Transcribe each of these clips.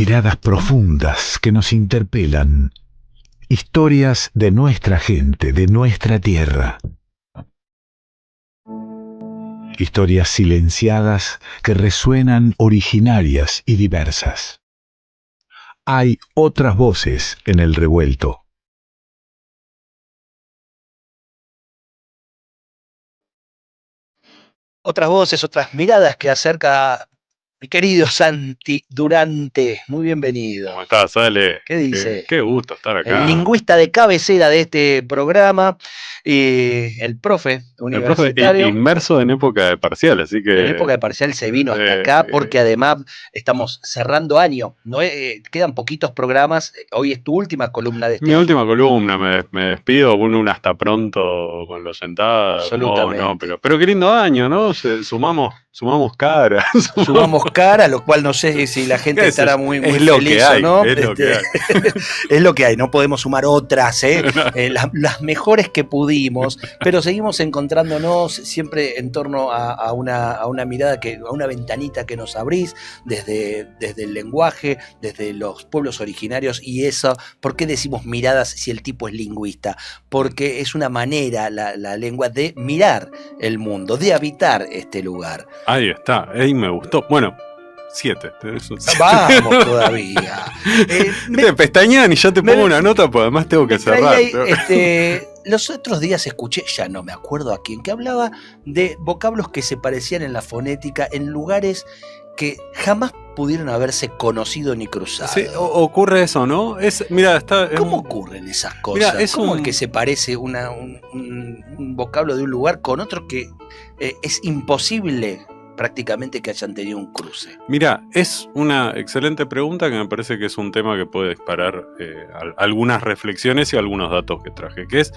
Miradas profundas que nos interpelan. Historias de nuestra gente, de nuestra tierra. Historias silenciadas que resuenan, originarias y diversas. Hay otras voces en el revuelto. Otras voces, otras miradas que acerca mi querido Santi Durante. Muy bienvenido. ¿Cómo estás, Ale? ¿Qué dice? Qué gusto estar acá. El lingüista de cabecera de este programa, el profe universitario. Inmerso en época de parcial, así que... En época de parcial se vino hasta acá porque además estamos cerrando año. No quedan poquitos programas. Hoy es tu última columna de este Mi año. última columna, me despido, un hasta pronto con los sentados. Absolutamente. No, pero qué lindo año, ¿no? Sumamos cara. Sumamos cara, lo cual no sé si la gente estará muy feliz o no. Es lo que hay. Es lo que hay, no podemos sumar otras, las mejores que pudimos, pero seguimos encontrándonos siempre en torno a una mirada, a una ventanita que nos abrís desde el lenguaje, desde los pueblos originarios. Y eso, ¿por qué decimos miradas si el tipo es lingüista? Porque es una manera, la lengua, de mirar el mundo, de habitar este lugar. Ahí está, ahí me gustó. Bueno, 7. Vamos todavía. Te pestañean y ya te pongo una nota, pues además tengo que cerrar. Los otros días escuché, ya no me acuerdo a quién, que hablaba de vocablos que se parecían en la fonética en lugares que jamás pudieron haberse conocido ni cruzado. Sí, ocurre eso, ¿no? ¿Cómo ocurren esas cosas? Mira, ¿Cómo es que se parece un vocablo de un lugar con otro que es imposible prácticamente que hayan tenido un cruce? Mira, es una excelente pregunta que me parece que es un tema que puede disparar algunas reflexiones y algunos datos que traje, que es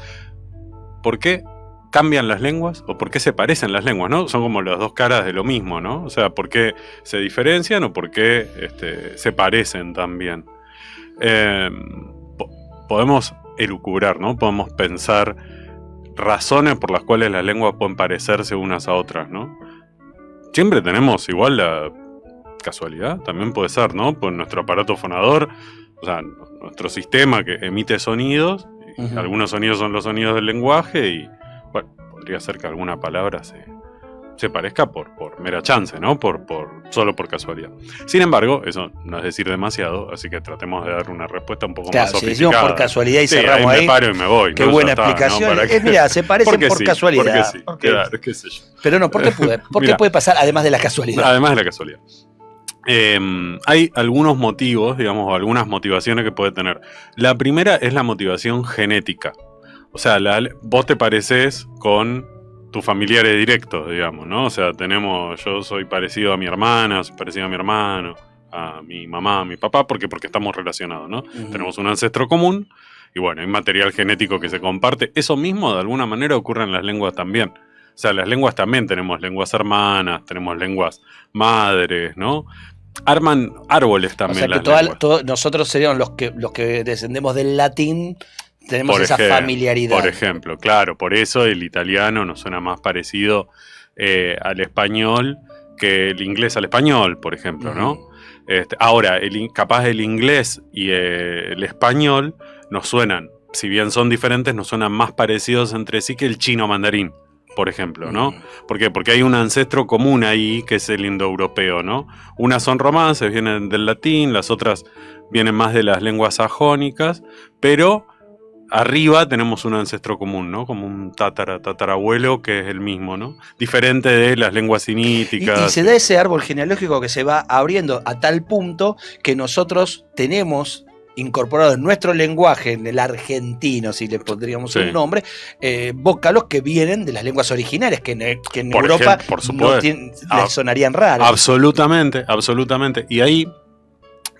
¿por qué cambian las lenguas o por qué se parecen las lenguas, ¿no? Son como las dos caras de lo mismo, ¿no? O sea, ¿por qué se diferencian o por qué se parecen también? Podemos elucubrar, ¿no? Podemos pensar razones por las cuales las lenguas pueden parecerse unas a otras, ¿no? Siempre tenemos igual la casualidad, también puede ser, ¿no? Pues nuestro aparato fonador, o sea, nuestro sistema que emite sonidos, y algunos sonidos son los sonidos del lenguaje y, bueno, podría ser que alguna palabra se parezca por mera chance, ¿no? Solo por casualidad. Sin embargo, eso no es decir demasiado, así que tratemos de dar una respuesta un poco más sofisticada. Si decimos por casualidad y cerramos ahí. Me paro y me voy. Qué buena explicación. Mira, se parecen por casualidad. Porque sí, claro, qué sé yo. Pero no, ¿por qué puede pasar además de la casualidad? Además de la casualidad. Hay algunos motivos, digamos, o algunas motivaciones que puede tener. La primera es la motivación genética. O sea, vos te pareces con tus familiares directos, digamos, ¿no? O sea, yo soy parecido a mi hermana, soy parecido a mi hermano, a mi mamá, a mi papá, porque estamos relacionados, ¿no? Tenemos un ancestro común y bueno, hay material genético que se comparte. Eso mismo de alguna manera ocurre en las lenguas también. O sea, las lenguas también tenemos lenguas hermanas, tenemos lenguas madres, ¿no? Arman árboles también. O sea, que nosotros seríamos los que descendemos del latín. Tenemos esa familiaridad. Por ejemplo, claro, por eso el italiano nos suena más parecido al español que el inglés al español, por ejemplo, ¿no? Ahora, capaz el inglés y el español nos suenan, si bien son diferentes, nos suenan más parecidos entre sí que el chino mandarín, por ejemplo, ¿no? ¿Por qué? Porque hay un ancestro común ahí que es el indoeuropeo, ¿no? Unas son romances, vienen del latín, las otras vienen más de las lenguas sajónicas, pero arriba tenemos un ancestro común, ¿no? Como un tatarabuelo que es el mismo, ¿no? Diferente de las lenguas siníticas. Y se da ese árbol genealógico que se va abriendo a tal punto que nosotros tenemos incorporado en nuestro lenguaje, en el argentino, si le pondríamos un nombre, vocablos que vienen de las lenguas originarias, que en Europa les sonarían raros. Absolutamente. Y ahí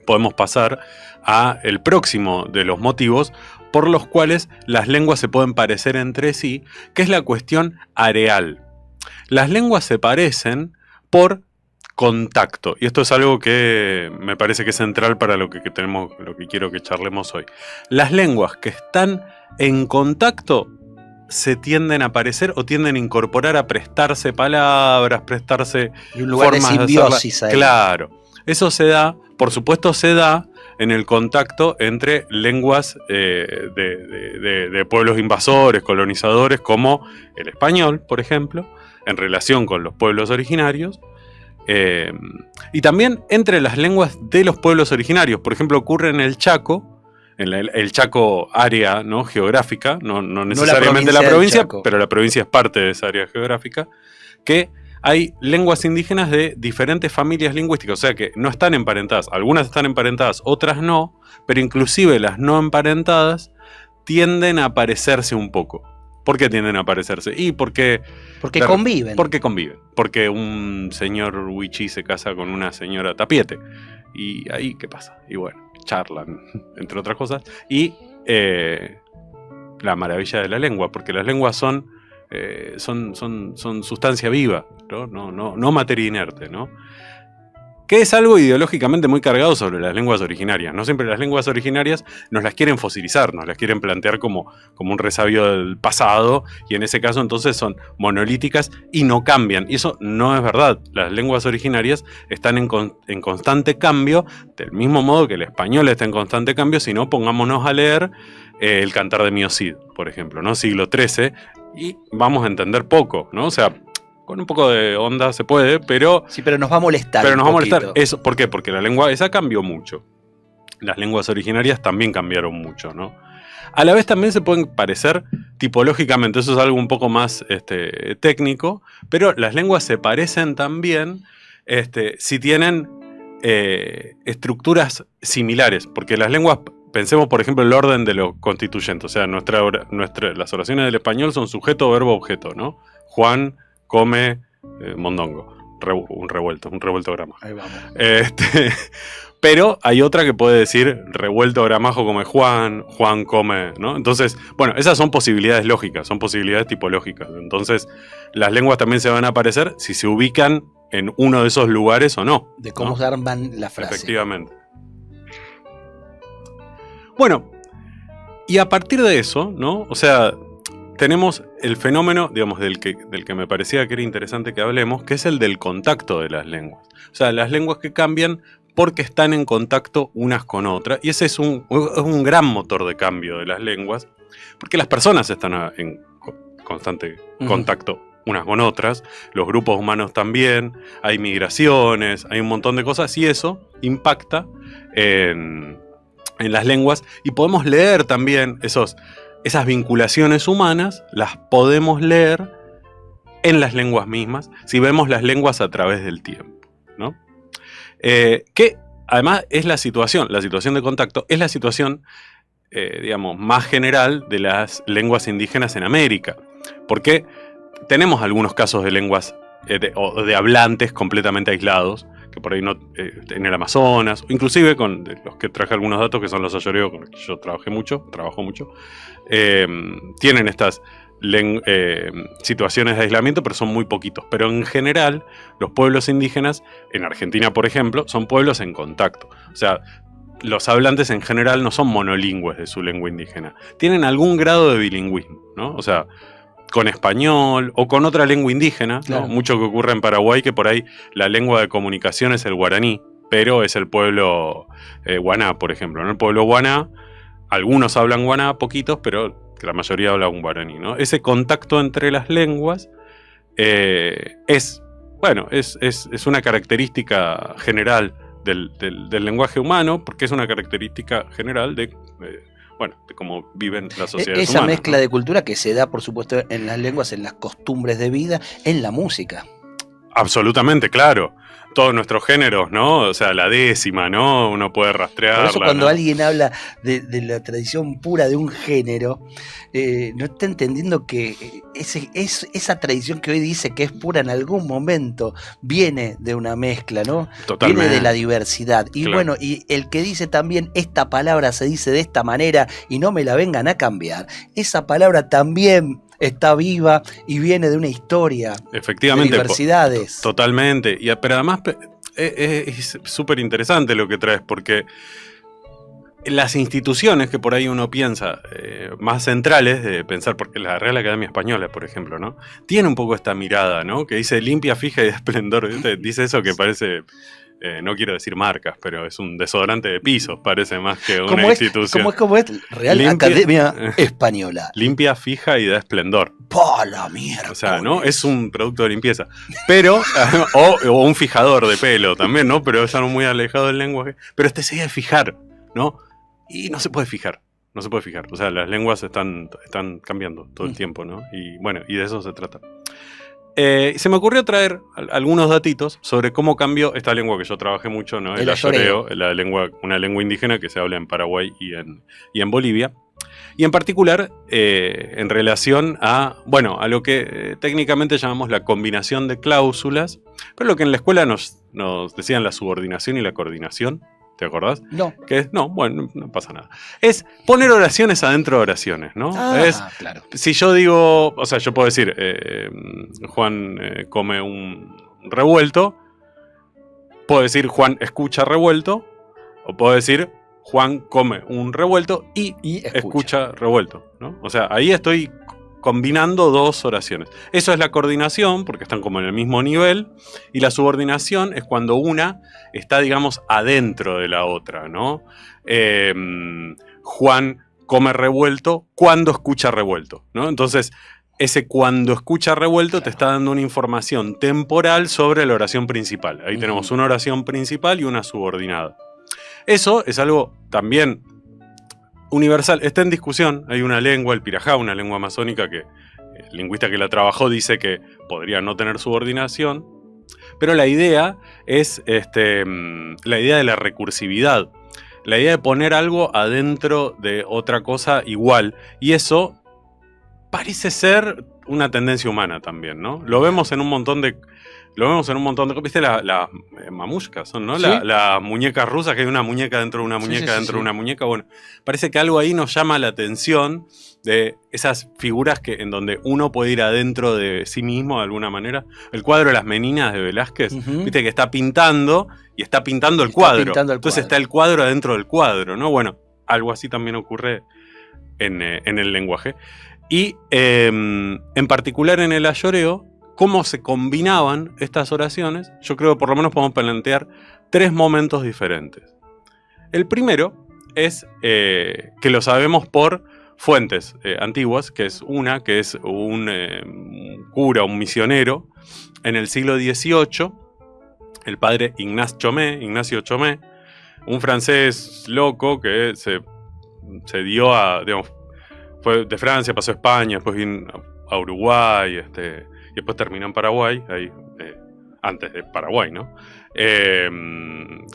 podemos pasar a el próximo de los motivos por los cuales las lenguas se pueden parecer entre sí, que es la cuestión areal. Las lenguas se parecen por contacto, y esto es algo que me parece que es central para lo que quiero que charlemos hoy. Las lenguas que están en contacto se tienden a parecer o tienden a incorporar, a prestarse palabras, prestarse y un lugar formas de simbiosis ahí. Ahí. Claro. Eso se da, por supuesto se da en el contacto entre lenguas de pueblos invasores, colonizadores, como el español, por ejemplo, en relación con los pueblos originarios, y también entre las lenguas de los pueblos originarios. Por ejemplo, ocurre en el Chaco, el Chaco área, ¿no?, geográfica, no necesariamente la provincia, pero la provincia es parte de esa área geográfica, que hay lenguas indígenas de diferentes familias lingüísticas, o sea que no están emparentadas. Algunas están emparentadas, otras no, pero inclusive las no emparentadas tienden a parecerse un poco. ¿Por qué tienden a parecerse? Porque conviven. Porque conviven. Porque un señor wichí se casa con una señora tapiete. Y ahí, ¿qué pasa? Y bueno, charlan, entre otras cosas. Y la maravilla de la lengua, porque las lenguas son sustancia viva, no materia inerte, ¿no? Que es algo ideológicamente muy cargado sobre las lenguas originarias. No siempre las lenguas originarias nos las quieren fosilizar, nos las quieren plantear como un resabio del pasado, y en ese caso entonces son monolíticas y no cambian. Y eso no es verdad. Las lenguas originarias están en constante cambio, del mismo modo que el español está en constante cambio. Si no, pongámonos a leer el Cantar de Mio Cid, por ejemplo, ¿no? Siglo XIII, y vamos a entender poco, ¿no? O sea, con un poco de onda se puede, pero... Sí, pero nos va a molestar. Pero nos va a molestar. Eso, ¿por qué? Porque la lengua esa cambió mucho. Las lenguas originarias también cambiaron mucho, ¿no? A la vez también se pueden parecer tipológicamente, eso es algo un poco más técnico, pero las lenguas se parecen también si tienen estructuras similares, porque las lenguas... Pensemos, por ejemplo, el orden de los constituyentes. O sea, las oraciones del español son sujeto, verbo, objeto, ¿no? Juan come mondongo. Un revuelto gramajo. Ahí vamos. Pero hay otra que puede decir revuelto gramajo come Juan, Juan come, ¿no? Entonces, bueno, esas son posibilidades lógicas, son posibilidades tipológicas. Entonces, las lenguas también se van a aparecer si se ubican en uno de esos lugares o no. De cómo se arman la frase. Efectivamente. Bueno, y a partir de eso, ¿no? O sea, tenemos el fenómeno, digamos, del que me parecía que era interesante que hablemos, que es el del contacto de las lenguas. O sea, las lenguas que cambian porque están en contacto unas con otras. Y ese es un gran motor de cambio de las lenguas, porque las personas están en constante contacto unas con otras, los grupos humanos también, hay migraciones, hay un montón de cosas, y eso impacta en las lenguas, y podemos leer también esas vinculaciones humanas, las podemos leer en las lenguas mismas, si vemos las lenguas a través del tiempo, ¿no? Que además es la situación de contacto, es la situación, digamos, más general de las lenguas indígenas en América, porque tenemos algunos casos de lenguas o de hablantes completamente aislados, que por ahí no, en el Amazonas, o inclusive con los que traje algunos datos, que son los ayoreo, con los que yo trabajo mucho, tienen estas situaciones de aislamiento, pero son muy poquitos. Pero en general, los pueblos indígenas, en Argentina, por ejemplo, son pueblos en contacto. O sea, los hablantes en general no son monolingües de su lengua indígena. Tienen algún grado de bilingüismo, ¿no? O sea, con español o con otra lengua indígena, ¿no? Claro. Mucho que ocurre en Paraguay, que por ahí la lengua de comunicación es el guaraní, pero es el pueblo guaná, por ejemplo, ¿no? El pueblo guaná, algunos hablan guaná, poquitos, pero la mayoría habla un guaraní, ¿no? Ese contacto entre las lenguas es una característica general del lenguaje humano, porque es una característica general de cómo viven las sociedades Esa humanas, mezcla ¿no? de cultura que se da, por supuesto, en las lenguas, en las costumbres de vida, en la música. Absolutamente, claro. Todos nuestros géneros, ¿no? O sea, la décima, ¿no? Uno puede rastrearla. Por eso cuando ¿no? alguien habla de la tradición pura de un género, no está entendiendo que esa tradición que hoy dice que es pura en algún momento viene de una mezcla, ¿no? Totalmente. Viene de la diversidad. Y Claro. bueno, y el que dice también esta palabra se dice de esta manera y no me la vengan a cambiar, esa palabra también está viva y viene de una historia Efectivamente. de diversidades. Totalmente. Pero además es súper interesante lo que traes, porque las instituciones que por ahí uno piensa más centrales de pensar, porque la Real Academia Española, por ejemplo, ¿no? Tiene un poco esta mirada, ¿no? Que dice limpia, fija y de esplendor. ¿Viste? Dice eso que parece no quiero decir marcas, pero es un desodorante de pisos, parece más que una institución. ¿Cómo es? Real Limpia, Academia Española. Limpia, fija y da esplendor. ¡Pah, la mierda! O sea, ¿no? Es un producto de limpieza. Pero, o un fijador de pelo también, ¿no? Pero es algo muy alejado del lenguaje. Pero este se debe fijar, ¿no? Y no se puede fijar. No se puede fijar. O sea, las lenguas están cambiando todo el tiempo, ¿no? Y bueno, y de eso se trata. Se me ocurrió traer algunos datitos sobre cómo cambió esta lengua que yo trabajé mucho, ¿no? El ayoreo, una lengua indígena que se habla en Paraguay y en Bolivia. Y en particular, en relación a lo que técnicamente llamamos la combinación de cláusulas, pero lo que en la escuela nos decían la subordinación y la coordinación. ¿Te acordás? No. No pasa nada. Es poner oraciones adentro de oraciones, ¿no? Claro. Si yo digo, o sea, yo puedo decir, Juan come un revuelto, puedo decir Juan escucha revuelto, o puedo decir Juan come un revuelto y escucha revuelto, ¿no? O sea, ahí estoy combinando dos oraciones. Eso es la coordinación, porque están como en el mismo nivel, y la subordinación es cuando una está, digamos, adentro de la otra, ¿no? Juan come revuelto cuando escucha revuelto, ¿no? Entonces, ese cuando escucha revuelto te está dando una información temporal sobre la oración principal. Ahí tenemos una oración principal y una subordinada. Eso es algo también universal, está en discusión. Hay una lengua, el pirajá, una lengua amazónica que el lingüista que la trabajó dice que podría no tener subordinación, pero la idea es la idea de la recursividad, la idea de poner algo adentro de otra cosa igual, y eso parece ser una tendencia humana también, ¿no? Lo vemos en un montón de... ¿Viste las mamushkas son, no? ¿Sí? Las muñecas rusas, que hay una muñeca dentro de una muñeca dentro de una muñeca. Bueno, parece que algo ahí nos llama la atención de esas figuras en donde uno puede ir adentro de sí mismo de alguna manera. El cuadro de las meninas de Velázquez, viste que está pintando y está pintando el cuadro. Entonces está el cuadro adentro del cuadro, ¿no? Bueno, algo así también ocurre en el lenguaje. Y en particular en el ayoreo, cómo se combinaban estas oraciones, yo creo que por lo menos podemos plantear 3 momentos diferentes. El primero es que lo sabemos por fuentes antiguas, que es un cura, un misionero, en el siglo XVIII, el padre Ignacio Chomé, un francés loco que se dio digamos, fue de Francia, pasó a España, después vino a Uruguay, y después terminó en Paraguay, ahí, antes de Paraguay, ¿no?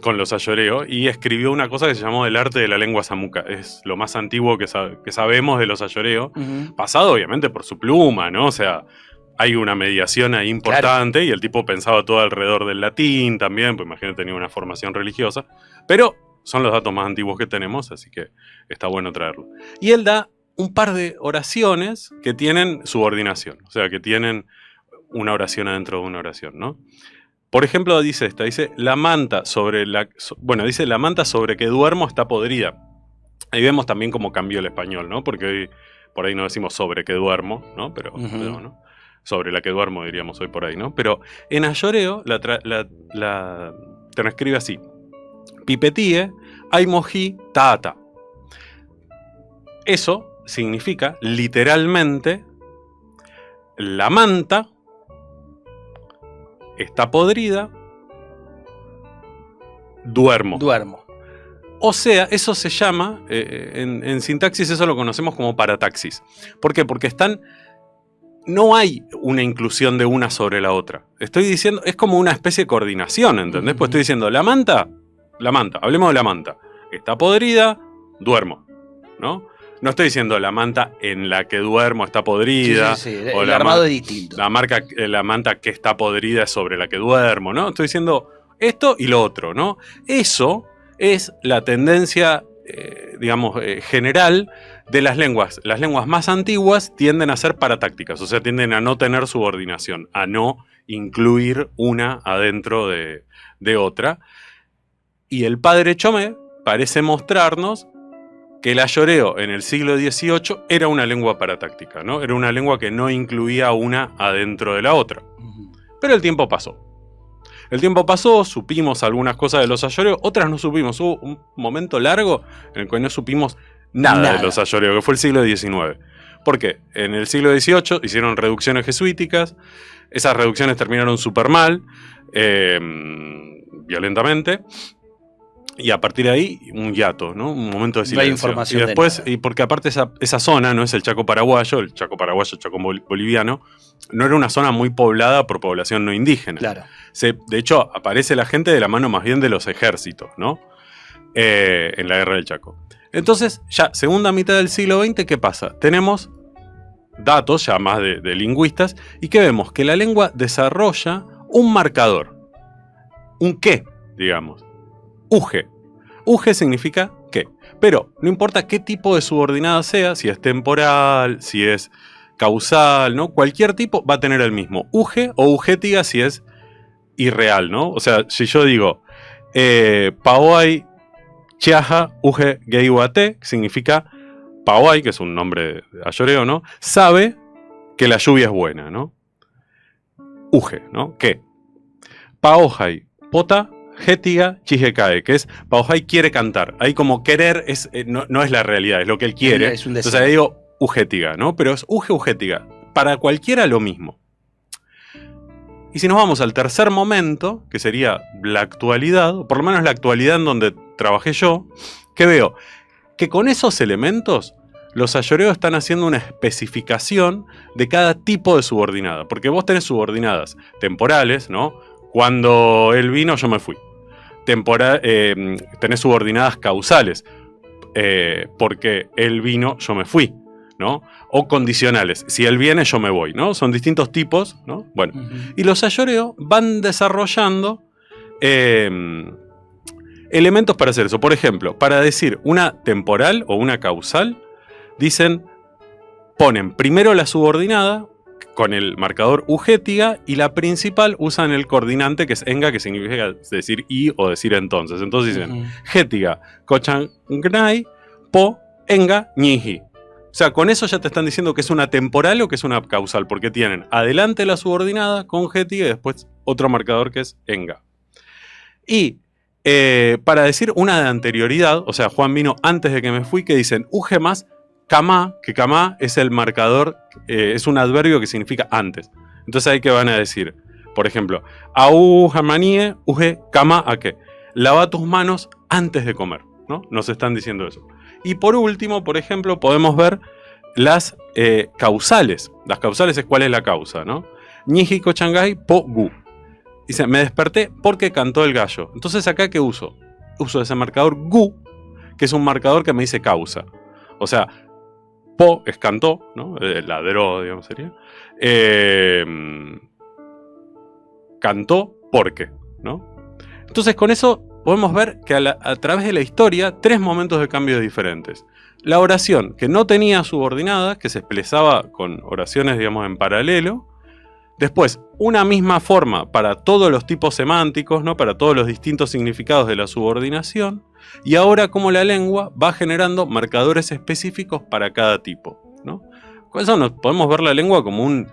Con los ayoreos, y escribió una cosa que se llamó El arte de la lengua samuca. Es lo más antiguo que sabemos de los ayoreos, pasado obviamente por su pluma, ¿no? O sea, hay una mediación ahí importante, claro. Y el tipo pensaba todo alrededor del latín también, pues imagínate, tenía una formación religiosa, pero son los datos más antiguos que tenemos, así que está bueno traerlo. Y él da un par de oraciones que tienen subordinación, o sea, que tienen una oración adentro de una oración, ¿no? Por ejemplo, dice la manta sobre que duermo está podrida. Ahí vemos también cómo cambió el español, ¿no? Porque hoy por ahí no decimos sobre que duermo, ¿no? Pero ¿no? Sobre la que duermo diríamos hoy por ahí, ¿no? Pero en ayoreo la transcribe así: pipetie, aimoji, taata. Eso significa literalmente la manta está podrida, duermo. O sea, eso se llama, en sintaxis eso lo conocemos como parataxis. ¿Por qué? Porque no hay una inclusión de una sobre la otra. Estoy diciendo, es como una especie de coordinación, ¿entendés? Pues estoy diciendo, la manta, hablemos de la manta. Está podrida, duermo, ¿no? No estoy diciendo la manta en la que duermo está podrida. Sí. O el armado es distinto. La manta que está podrida es sobre la que duermo, ¿no? Estoy diciendo esto y lo otro, ¿no? Eso es la tendencia, general de las lenguas. Las lenguas más antiguas tienden a ser paratácticas, o sea, tienden a no tener subordinación, a no incluir una adentro de otra. Y el padre Chomé parece mostrarnos que el ayoreo en el siglo XVIII era una lengua paratáctica, ¿no? Era una lengua que no incluía una adentro de la otra. Pero el tiempo pasó. El tiempo pasó, supimos algunas cosas de los ayoreos, otras no supimos. Hubo un momento largo en el que no supimos nada de los ayoreos, que fue el siglo XIX. ¿Por qué? En el siglo XVIII hicieron reducciones jesuíticas, esas reducciones terminaron súper mal, violentamente, y a partir de ahí un hiato, ¿no? Un momento de silencio. No hay información y después, de nada. y porque aparte esa zona no es el Chaco paraguayo, el Chaco boliviano, no era una zona muy poblada por población no indígena. Claro. De hecho, aparece la gente de la mano más bien de los ejércitos, ¿no? En la guerra del Chaco. Entonces, ya segunda mitad del siglo XX, ¿qué pasa? Tenemos datos ya más de lingüistas y que vemos que la lengua desarrolla un marcador. ¿Un qué? Digamos. Uge. Uge significa qué. Pero no importa qué tipo de subordinada sea, si es temporal, si es causal, ¿no? Cualquier tipo va a tener el mismo uge o ugétiga si es irreal, ¿no? O sea, si yo digo Paoai Chiaja Uge Geiwate, significa Paoai, que es un nombre ayoreo, ¿no? Sabe que la lluvia es buena, ¿no? Uge, ¿no? ¿Qué? Paojai Pota Gétiga Chijekae, que es Paojai quiere cantar. Ahí como querer no es la realidad, es lo que él quiere. Es un Entonces ahí digo ugétiga, ¿no? Pero es ugétiga. Para cualquiera lo mismo. Y si nos vamos al tercer momento, que sería la actualidad, o por lo menos la actualidad en donde trabajé yo, que veo que con esos elementos los ayoreos están haciendo una especificación de cada tipo de subordinada. Porque vos tenés subordinadas temporales, ¿no? Cuando él vino, yo me fui. Tenés subordinadas causales. Porque él vino, yo me fui, ¿no? O condicionales. Si él viene, yo me voy, ¿no? Son distintos tipos, ¿no? Bueno. Y los ayoreos van desarrollando elementos para hacer eso. Por ejemplo, para decir una temporal o una causal, ponen primero la subordinada con el marcador ugétiga y la principal usan el coordinante que es enga, que significa decir y o decir entonces. Entonces dicen gétiga, cochangnay, po, enga, ñiji. O sea, con eso ya te están diciendo que es una temporal o que es una causal, porque tienen adelante la subordinada con gétiga y después otro marcador que es enga. Y para decir una de anterioridad, o sea, Juan vino antes de que me fui, que dicen uge más Kamá, que Kamá es el marcador, es un adverbio que significa antes. Entonces ahí que van a decir, por ejemplo, Au jamanie, uge Kamá a qué. Lava tus manos antes de comer, ¿no? Nos están diciendo eso. Y por último, por ejemplo, podemos ver las causales. Las causales es cuál es la causa, ¿no? Ñiji kochangay po gu. Dice, me desperté porque cantó el gallo. Entonces acá, ¿qué uso? Uso ese marcador gu, que es un marcador que me dice causa. O sea, po es cantó, ¿no? Ladró, digamos, sería. Cantó porque, ¿no? Entonces con eso podemos ver que a través de la historia, tres momentos de cambio diferentes. La oración que no tenía subordinadas, que se expresaba con oraciones, digamos, en paralelo. Después, una misma forma para todos los tipos semánticos, ¿no? Para todos los distintos significados de la subordinación. Y ahora como la lengua va generando marcadores específicos para cada tipo, ¿no? Con eso nos podemos ver la lengua como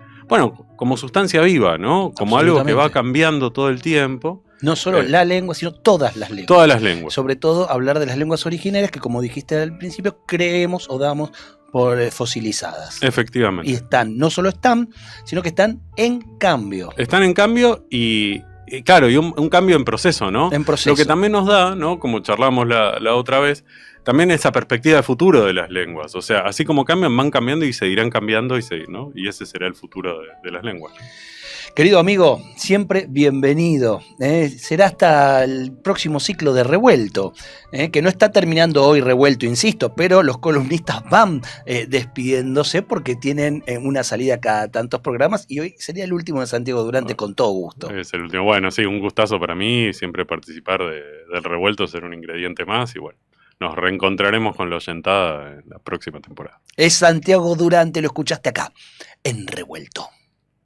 como sustancia viva, ¿no? Como algo que va cambiando todo el tiempo. No solo la lengua, sino todas las lenguas. Todas las lenguas. Sobre todo hablar de las lenguas originarias que, como dijiste al principio, creemos o damos por fosilizadas. Efectivamente. Y no solo están, sino que están en cambio. Están en cambio y claro, y un cambio en proceso, ¿no? En proceso. Lo que también nos da, ¿no? Como charlamos la otra vez, también esa perspectiva de futuro de las lenguas. O sea, así como cambian, van cambiando y seguirán cambiando ¿no? Y ese será el futuro de las lenguas. Querido amigo, siempre bienvenido. Será hasta el próximo ciclo de Revuelto, que no está terminando hoy Revuelto, insisto, pero los columnistas van despidiéndose porque tienen una salida cada tantos programas y hoy sería el último de Santiago Durante con todo gusto. Es el último. Bueno, sí, un gustazo para mí siempre participar del Revuelto, ser un ingrediente más y bueno. Nos reencontraremos con la oyentada en la próxima temporada. Es Santiago Durante, lo escuchaste acá, en Revuelto.